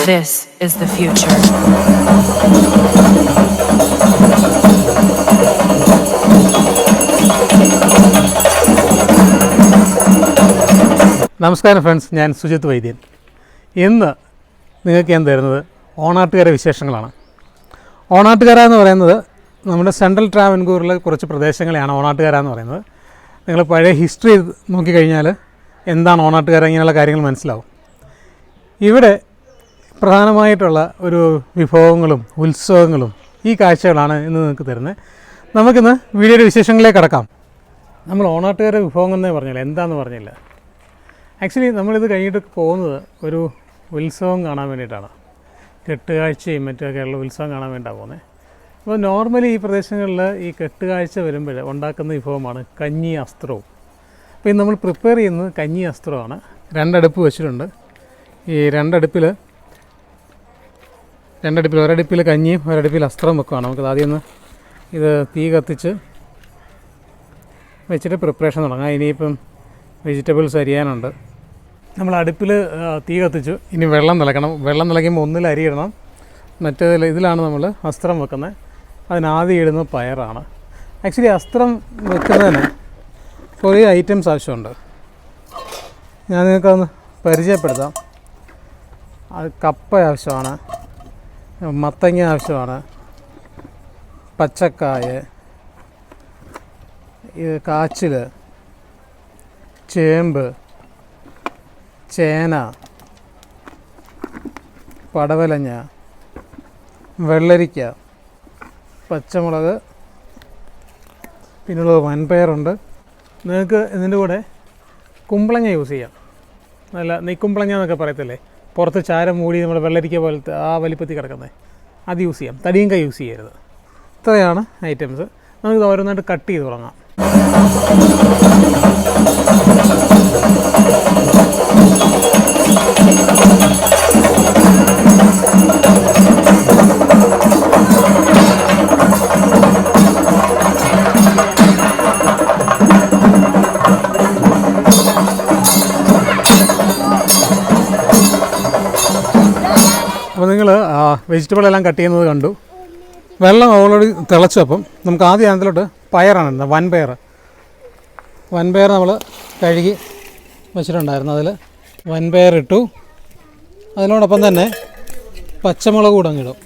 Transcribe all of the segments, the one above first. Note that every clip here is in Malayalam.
This is the future. നമസ്കാരം ഫ്രണ്ട്സ്, ഞാൻ സുജിത്വാidyan. ഇന്ന് നിങ്ങൾക്ക് ഞാൻ തരുന്നത് ഓണാട്ടുകര വിശേഷങ്ങളാണ്. ഓണാട്ടുകര എന്ന് പറയുന്നത് നമ്മുടെ സെൻട്രൽ ട്രാവൻകൂറിലെ കുറച്ച് പ്രദേശങ്ങളെയാണ് ഓണാട്ടുകര എന്ന് പറയുന്നത്. നിങ്ങൾ പഴയ ഹിസ്റ്ററി നോക്കിക്കഴിഞ്ഞാൽ എന്താണ് ഓണാട്ടുകര ഇങ്ങനെയുള്ള കാര്യങ്ങൾ മനസ്സിലാവും. ഇവിടെ പ്രധാനമായിട്ടുള്ള ഒരു വിഭവങ്ങളും ഉത്സവങ്ങളും ഈ കാഴ്ചകളാണ് ഇന്ന് നിങ്ങൾക്ക് തരുന്നത്. നമുക്കിന്ന് വീഡിയോയുടെ വിശേഷങ്ങളിലേക്ക് കടക്കാം. നമ്മൾ ഓണാട്ടുകര വിഭവങ്ങൾ എന്നേ പറഞ്ഞില്ല, എന്താണെന്ന് പറഞ്ഞില്ല. ആക്ച്വലി നമ്മളിത് കഴിഞ്ഞിട്ട് പോകുന്നത് ഒരു ഉത്സവം കാണാൻ വേണ്ടിയിട്ടാണ്. കെട്ടുകാഴ്ചയും മറ്റൊക്കെയുള്ള ഉത്സവം കാണാൻ വേണ്ടിയിട്ടാണ് പോകുന്നത്. അപ്പോൾ നോർമലി ഈ പ്രദേശങ്ങളിൽ ഈ കെട്ടുകാഴ്ച വരുമ്പോൾ ഉണ്ടാക്കുന്ന വിഭവമാണ് കഞ്ഞി അസ്ത്രവും. അപ്പോൾ ഇത് നമ്മൾ പ്രിപ്പയർ ചെയ്യുന്നത് കഞ്ഞി അസ്ത്രമാണ്. രണ്ടടുപ്പ് വെച്ചിട്ടുണ്ട്. ഈ രണ്ടടുപ്പിൽ ഒരടുപ്പിൽ കഞ്ഞിയും ഒരടുപ്പിൽ അസ്ത്രവും വെക്കുകയാണ്. നമുക്കത് ആദ്യം ഒന്ന് ഇത് തീ കത്തിച്ച് വെച്ചിട്ട് പ്രിപ്പറേഷൻ തുടങ്ങാം. ഇനിയിപ്പം വെജിറ്റബിൾസ് അരിയാനുണ്ട്. നമ്മൾ അടുപ്പിൽ തീ കത്തിച്ചു. ഇനി വെള്ളം തിളക്കണം. വെള്ളം തിളയ്ക്കുമ്പോൾ ഒന്നിൽ അരി ഇടണം, ഇതിലാണ് നമ്മൾ അസ്ത്രം വെക്കുന്നത്. അതിനാദ്യം ഇടുന്നത് പയറാണ്. ആക്ച്വലി അസ്ത്രം വെക്കുന്നതിന് കുറേ ഐറ്റംസ് ആവശ്യമുണ്ട്. ഞാൻ നിങ്ങൾക്കൊന്ന് പരിചയപ്പെടുത്താം. അത് കപ്പ ആവശ്യമാണ്, മത്തങ്ങ ആവശ്യമാണ്, പച്ചക്കായ, കാച്ചിൽ, ചേമ്പ്, ചേന, പടവലങ്ങ, വെള്ളരിക്ക, പച്ചമുളക്, പിന്നുള്ളത് വൻപയറുണ്ട്. നിങ്ങൾക്ക് ഇതിൻ്റെ കൂടെ കുമ്പളങ്ങ യൂസ് ചെയ്യാം. നല്ല നെയ്ക്കുമ്പളങ്ങ എന്നൊക്കെ പറയത്തില്ലേ, പുറത്ത് ചാരം മൂടി നമ്മുടെ വെള്ളരിക്ക പോലത്തെ ആ വലിപ്പത്തിൽ കിടക്കുന്നത്, അത് യൂസ് ചെയ്യാം. തടിയങ്ക യൂസ് ചെയ്യരുത്. ഇത്രയാണ് ഐറ്റംസ്. നമുക്കിത് ഓരോന്നായിട്ട് കട്ട് ചെയ്ത് തുടങ്ങാം. അപ്പോൾ നിങ്ങൾ വെജിറ്റബിൾ എല്ലാം കട്ട് ചെയ്യുന്നത് കണ്ടു. വെള്ളം ഓൾറെഡി തിളച്ചു. അപ്പം നമുക്ക് ആദ്യം അതിലോട്ട് പയറാണ് ഇടുന്നത്. വൻപയർ നമ്മൾ കഴുകി വെച്ചിട്ടുണ്ടായിരുന്നു. അതിൽ വൻപയർ ഇട്ടു. അതിനോടൊപ്പം തന്നെ പച്ചമുളക് കൂടെ അങ്ങിടും.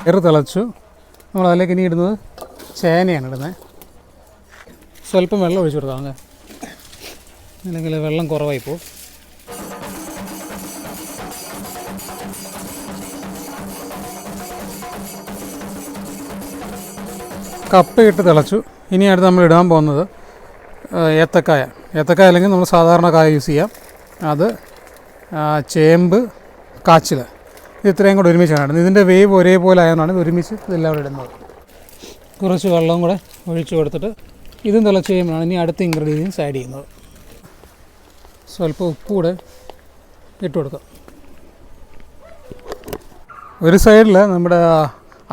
പയർ തിളച്ചു. നമ്മൾ അതിലേക്ക് ഇനി ഇടുന്നത് ചേനയാണ് ഇടുന്നത്. സ്വല്പം വെള്ളം ഒഴിച്ചു കൊടുക്കാം, അങ്ങനെ അല്ലെങ്കിൽ വെള്ളം കുറവായി പോകും. കപ്പയിട്ട് തിളച്ചു. ഇനി അടുത്ത് നമ്മൾ ഇടാൻ പോകുന്നത് ഏത്തക്കായ അല്ലെങ്കിൽ നമ്മൾ സാധാരണ കായ യൂസ് ചെയ്യാം. അത് ചേമ്പ്, കാച്ചിൽ, ഇത് ഇത്രയും കൂടെ ഒരുമിച്ചാണ് ഇടുന്നത്. ഇതിൻ്റെ വേവ് ഒരേപോലെ ആയതുകൊണ്ടാണ് ഇത് ഒരുമിച്ച് ഇതെല്ലാം കൂടെ ഇടുന്നത്. കുറച്ച് വെള്ളം കൂടെ ഒഴിച്ച് കൊടുത്തിട്ട് ഇതും തിളച്ച് കഴിയുമ്പോഴാണ് ഇനി അടുത്ത ഇൻഗ്രീഡിയൻസ് ആഡ് ചെയ്യുന്നത്. സ്വല്പം ഉപ്പ് കൂടെ ഇട്ട് കൊടുക്കാം. ഒരു സൈഡിൽ നമ്മുടെ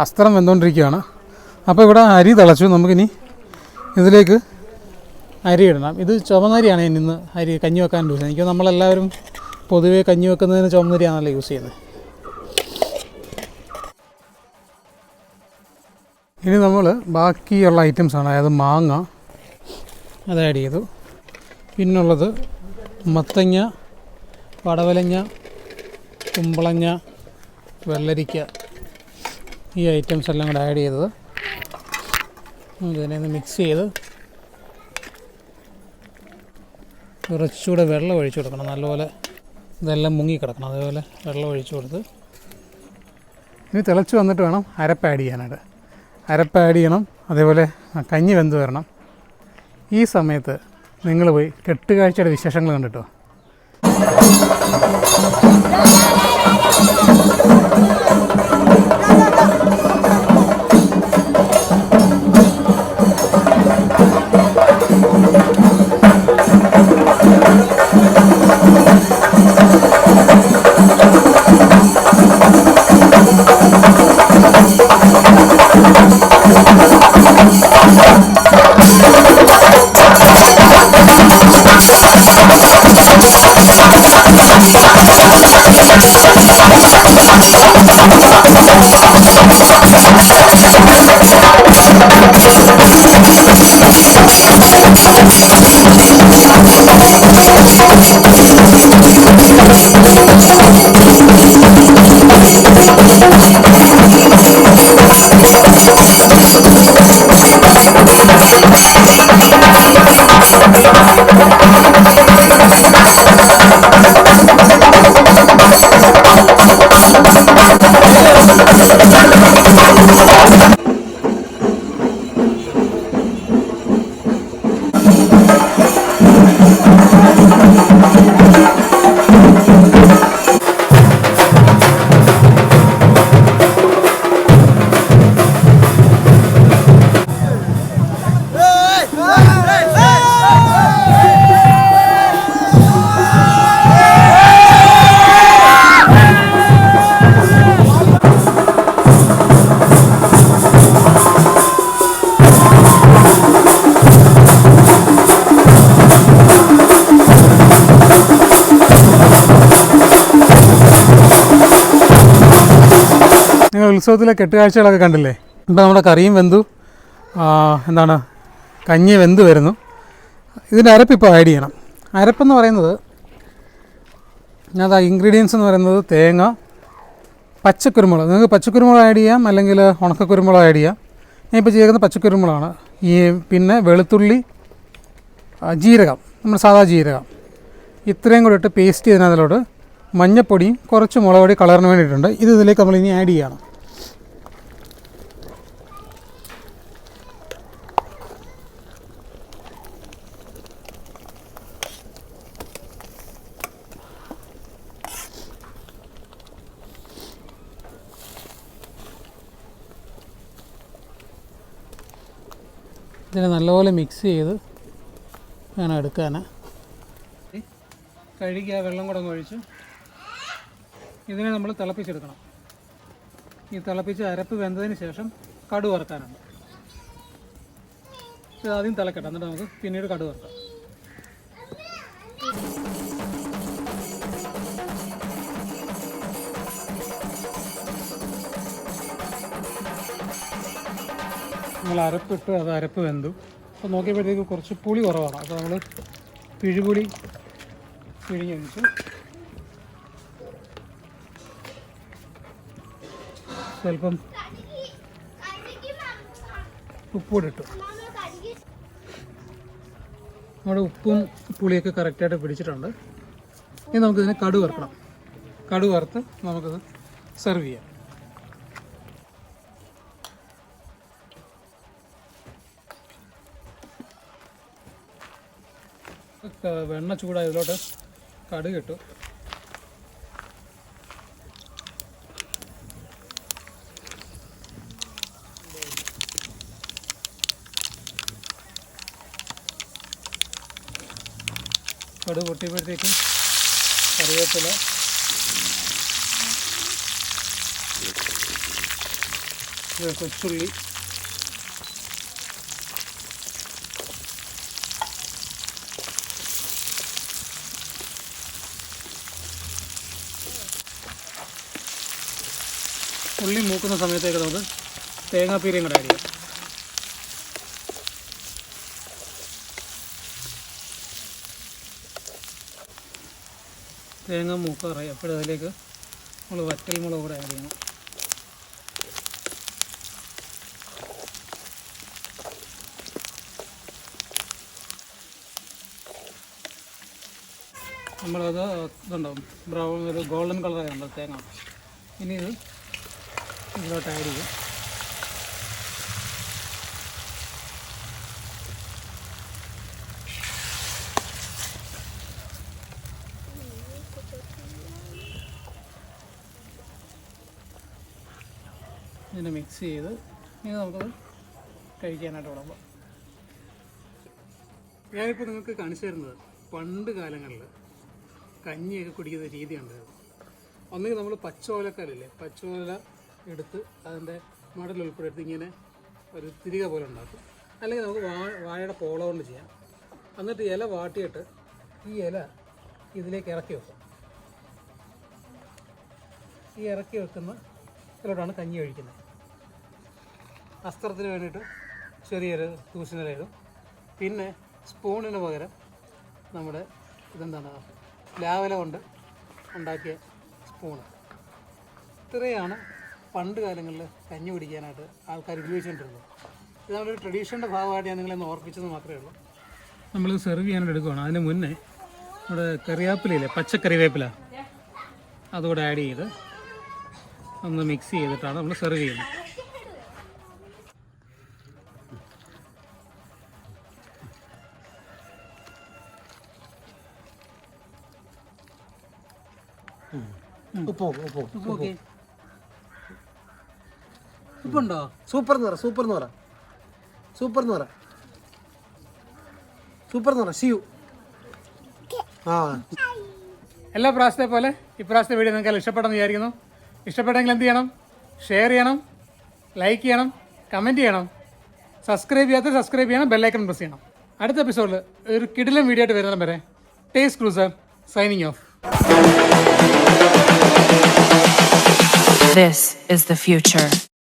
അസ്ത്രം വെന്തുകൊണ്ടിരിക്കുകയാണ്. അപ്പോൾ ഇവിടെ അരി തിളച്ചു. നമുക്കിനി ഇതിലേക്ക് അരി ഇടണം. ഇത് ചുവന്നരിയാണ് ഞാൻ ഇന്ന് കഞ്ഞി വെക്കാൻ യൂസ് ചെയ്യുന്നത്. എനിക്ക് നമ്മളെല്ലാവരും പൊതുവേ കഞ്ഞി വെക്കുന്നതിന് ചുവന്നരിയാണല്ലോ യൂസ് ചെയ്യുന്നത്. ഇനി നമ്മൾ ബാക്കിയുള്ള ഐറ്റംസാണ്, അതായത് മാങ്ങ അത് ആഡ് ചെയ്തു. പിന്നുള്ളത് മത്തങ്ങ, പടവലങ്ങ, കുമ്പളങ്ങ, വെള്ളരിക്ക, ഈ ഐറ്റംസ് എല്ലാം കൂടെ ആഡ് ചെയ്തത്. ഇതിനെ ഒന്ന് മിക്സ് ചെയ്ത് കുറച്ചുകൂടെ വെള്ളം ഒഴിച്ചു കൊടുക്കണം. നല്ലപോലെ ഇതെല്ലാം മുങ്ങിക്കിടക്കണം. അതേപോലെ വെള്ളം ഒഴിച്ചു കൊടുത്ത് ഇനി തിളച്ച് വന്നിട്ട് വേണം അരപ്പ് ആഡ് ചെയ്യാനായിട്ട്. അരപ്പ് ആഡ് ചെയ്യണം. അതേപോലെ കഞ്ഞി വെന്ത് വരണം. ഈ സമയത്ത് നിങ്ങൾ പോയി കെട്ടുകാഴ്ചയുടെ വിശേഷങ്ങൾ കണ്ടിട്ടോ. നിങ്ങൾ ഉത്സവത്തിലെ കെട്ടുകാഴ്ചകളൊക്കെ കണ്ടില്ലേ? ഇപ്പോൾ നമ്മുടെ കറിയും വെന്തു, എന്താണ് കഞ്ഞി വെന്ത് വരുന്നു. ഇതിൻ്റെ അരപ്പിപ്പോൾ ആഡ് ചെയ്യണം. അരപ്പെന്ന് പറയുന്നത് ഇൻഗ്രീഡിയൻസ് എന്ന് പറയുന്നത് തേങ്ങ, പച്ചക്കുരുമുളക്. നിങ്ങൾക്ക് പച്ചക്കുരുമുളക് ആഡ് ചെയ്യാം, അല്ലെങ്കിൽ ഉണക്കക്കുരുമുളക് ആഡ് ചെയ്യാം. ഞാൻ ഇപ്പോൾ ചെയ്യുന്നത് പച്ചക്കുരുമുളകാണ്. പിന്നെ വെളുത്തുള്ളി, ജീരകം, നമ്മൾ സാധാ ജീരകം, ഇത്രയും കൂടി ഇട്ട് പേസ്റ്റ് ചെയ്തതിനകത്തോട്ട് മഞ്ഞപ്പൊടിയും കുറച്ച് മുളക് പൊടി കളറിന് വേണ്ടിയിട്ടുണ്ട്. ഇതിലേക്ക് നമ്മൾ ഇനി ആഡ് ചെയ്യണം. ഇതിനെ നല്ലപോലെ മിക്സ് ചെയ്ത് വേണം എടുക്കാൻ. കഴുകി ആ വെള്ളം കൂടെ ഒഴിച്ച് ഇതിനെ നമ്മൾ തിളപ്പിച്ചെടുക്കണം. ഈ തിളപ്പിച്ച് അരപ്പ് വെന്തതിന് ശേഷം കടു വറുക്കാനുണ്ട്. ഇത് ആദ്യം തിളക്കട്ടെ, എന്നിട്ട് നമുക്ക് പിന്നീട് കടു വറുക്കാം. നമ്മൾ അരപ്പിട്ട് അത് അരപ്പ് വെന്തു. അപ്പോൾ നോക്കിയപ്പോഴത്തേക്ക് കുറച്ച് പുളി കുറവാണ്. അപ്പോൾ നമ്മൾ പിഴുപുളി പിഴിഞ്ഞൊഴിച്ചു. സ്വല്പം ഉപ്പൂടിട്ടു. നമ്മുടെ ഉപ്പും പുളിയൊക്കെ കറക്റ്റായിട്ട് പിടിച്ചിട്ടുണ്ട്. ഇനി നമുക്കിതിനെ കടു വറുക്കണം. കടു വറുത്ത് നമുക്കിത് സെർവ് ചെയ്യാം. വെണ്ണ ചൂടായതിലോട്ട് കടുക് ഇട്ടു. കടുക് പൊട്ടിയപ്പോഴത്തേക്കും കറിവേപ്പില, കൊച്ചുള്ളി, ഉള്ളി മൂക്കുന്ന സമയത്തേക്ക് നമുക്ക് തേങ്ങാപ്പീരയും കൂടെ ആഡ് ചെയ്യാം. തേങ്ങ മൂക്കാറായി. അപ്പോഴും അതിലേക്ക് നമ്മൾ വറ്റൽമുളക് കൂടെ ആഡ് ചെയ്യണം. നമ്മളത് ഇതുണ്ടാവും ബ്രൗൺ, ഒരു ഗോൾഡൻ കളറായുണ്ട് തേങ്ങ. ഇനി ഇത് ഇതിലോട്ട് ആഡ് ചെയ്യും. ഇതിനെ മിക്സ് ചെയ്ത് ഇനി നമുക്കത് കഴിക്കാനായിട്ട് തുടങ്ങാം. ഞാനിപ്പോൾ നിങ്ങൾക്ക് കാണിച്ചു തരുന്നത് പണ്ട് കാലങ്ങളിൽ കഞ്ഞിയൊക്കെ കുടിക്കുന്ന രീതിയുണ്ടായിരുന്നു. ഒന്നുകിൽ നമ്മൾ പച്ചോലക്കാരില്ലേ, പച്ചോല എടുത്ത് അതിൻ്റെ മടൽ ഉൾപ്പെടെ എടുത്ത് ഇങ്ങനെ ഒരു തിരിക പോലെ ഉണ്ടാക്കും. അല്ലെങ്കിൽ നമുക്ക് വാഴയുടെ പോള കൊണ്ട് ചെയ്യാം. എന്നിട്ട് ഇല വാട്ടിയിട്ട് ഈ ഇല ഇതിലേക്ക് ഇറക്കി വെക്കും. ഈ ഇറക്കി വെക്കുന്ന ഇതിലോട്ടാണ് കഞ്ഞി ഒഴിക്കുന്നത്. അസ്ത്രത്തിന് വേണ്ടിയിട്ട് ചെറിയൊരു തൂശനിലയിടും. പിന്നെ സ്പൂണിന് പകരം നമ്മുടെ ഇതെന്താണ് പ്ലാവില കൊണ്ട് ഉണ്ടാക്കിയ സ്പൂണ്. ഇത്രയാണ് പണ്ട് കാലങ്ങളിൽ കഞ്ഞി കുടിക്കാനായിട്ട് ആൾക്കാർ ഉപയോഗിച്ചുകൊണ്ടിരുന്നത്. ഇത് നമ്മളൊരു ട്രഡീഷൻ്റെ ഭാഗമായിട്ട് ഞാൻ നിങ്ങളെ ഓർപ്പിച്ചത് മാത്രമേ ഉള്ളൂ. നമ്മൾ സെർവ് ചെയ്യാനായിട്ട് എടുക്കുകയാണ്. അതിന് മുന്നേ നമ്മുടെ കറിവേപ്പിലയില്ലേ, പച്ചക്കറിവേപ്പില അതുകൂടെ ആഡ് ചെയ്ത് ഒന്ന് മിക്സ് ചെയ്തിട്ടാണ് നമ്മൾ സെർവ് ചെയ്യുന്നത്. ഉപ്പുണ്ടോ? സൂപ്പർ എന്ന് പറ, സൂപ്പർ എന്ന് പറ, സൂപ്പർ എന്ന് പറ, സൂപ്പർ എന്ന് പറ. സിയു. ആ, എല്ലാ പ്രാവശ്യത്തെ പോലെ ഇപ്രാവശ്യത്തെ വീഡിയോ നിങ്ങൾക്ക് ഇഷ്ടപ്പെട്ടെന്ന് വിചാരിക്കുന്നു. ഇഷ്ടപ്പെട്ടെങ്കിൽ എന്ത് ചെയ്യണം? ഷെയർ ചെയ്യണം, ലൈക്ക് ചെയ്യണം, കമൻറ്റ് ചെയ്യണം. സബ്സ്ക്രൈബ് ചെയ്യാത്ത സബ്സ്ക്രൈബ് ചെയ്യണം, ബെല്ലൈക്കൺ പ്രസ് ചെയ്യണം. അടുത്ത എപ്പിസോഡിൽ ഒരു കിടിലൻ വീഡിയോ ആയിട്ട് വരുന്നതിന് വരെ taste cruiser signing off. This is the future.